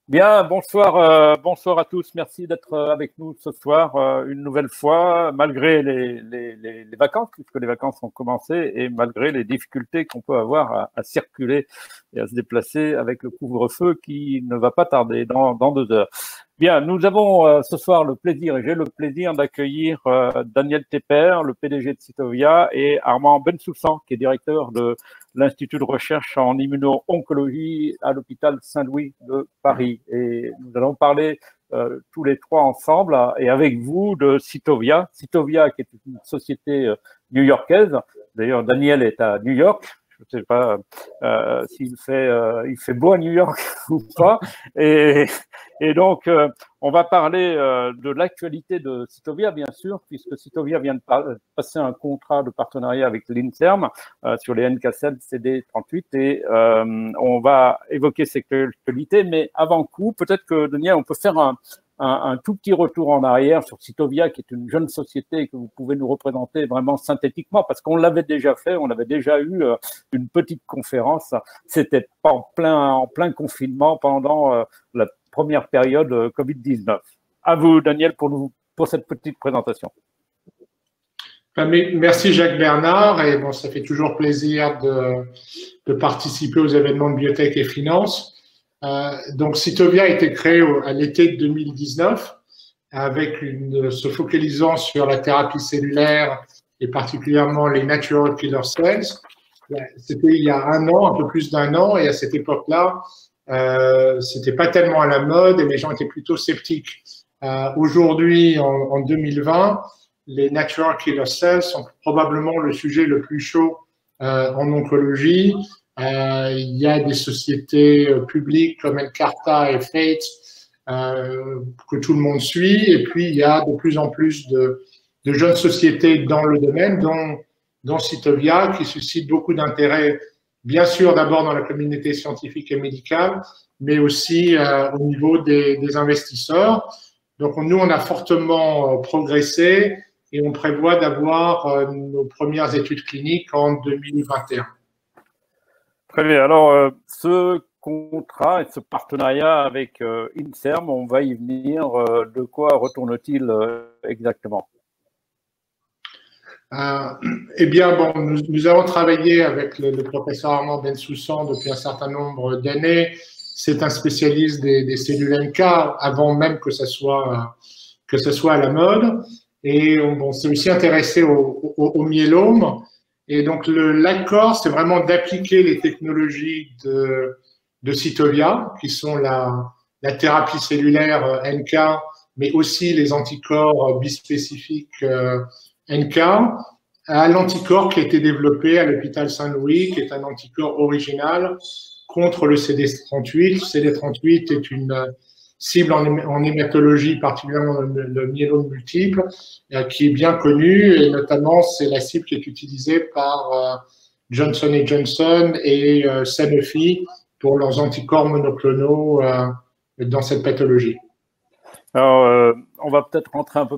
Bien, bonsoir, bonsoir à tous. Merci d'être avec nous ce soir une nouvelle fois, malgré les vacances, puisque les vacances ont commencé, et malgré les difficultés qu'on peut avoir à circuler et à se déplacer avec le couvre-feu qui ne va pas tarder dans 2 heures. Bien, nous avons ce soir le plaisir, et j'ai le plaisir d'accueillir Daniel Tepper, le PDG de Cytovia, et Armand Bensoussan, qui est directeur de l'Institut de recherche en immuno-oncologie à l'hôpital Saint-Louis de Paris. Et nous allons parler tous les trois ensemble et avec vous de Cytovia. Cytovia, qui est une société new-yorkaise. D'ailleurs, Daniel est à New York. Je ne sais pas s'il il fait beau à New York ou pas. Et donc, on va parler de l'actualité de Cytovia, bien sûr, puisque Cytovia vient de passer un contrat de partenariat avec l'INSERM sur les NK-cell CD38 et on va évoquer cette actualité. Mais avant coup, peut-être que, Daniel, on peut faire un tout petit retour en arrière sur Cytovia, qui est une jeune société que vous pouvez nous représenter vraiment synthétiquement, parce qu'on l'avait déjà fait, on avait déjà eu une petite conférence. C'était en plein confinement pendant la première période Covid-19. À vous, Daniel, pour cette petite présentation. Merci Jacques Bernard, et bon, ça fait toujours plaisir de participer aux événements de biotech et finance. Donc Cytovia a été créé à l'été 2019 se focalisant sur la thérapie cellulaire et particulièrement les natural killer cells. C'était il y a un peu plus d'un an, et à cette époque-là, c'était pas tellement à la mode et les gens étaient plutôt sceptiques. Aujourd'hui, en 2020, les natural killer cells sont probablement le sujet le plus chaud en oncologie. Il y a des sociétés publiques comme Nkarta et Fate que tout le monde suit, et puis il y a de plus en plus de jeunes sociétés dans le domaine, dont Cytovia, qui suscite beaucoup d'intérêt, bien sûr d'abord dans la communauté scientifique et médicale, mais aussi au niveau des investisseurs. Donc nous, on a fortement progressé et on prévoit d'avoir nos premières études cliniques en 2021. Très bien. Alors, ce contrat et ce partenariat avec INSERM, on va y venir. De quoi retourne-t-il exactement? Eh bien, bon, nous avons travaillé avec le professeur Armand Bensoussan depuis un certain nombre d'années. C'est un spécialiste des cellules NK avant même que ça soit à la mode. Et on s'est aussi intéressé au myélome. Et donc, l'accord, c'est vraiment d'appliquer les technologies de Cytovia, qui sont la thérapie cellulaire NK, mais aussi les anticorps bispécifiques NK, à l'anticorps qui a été développé à l'hôpital Saint-Louis, qui est un anticorps original contre le CD38. Le CD38 est une cible en hématologie, particulièrement le myélome multiple, qui est bien connue, et notamment c'est la cible qui est utilisée par Johnson & Johnson et Sanofi pour leurs anticorps monoclonaux dans cette pathologie. Alors, on va peut-être rentrer un peu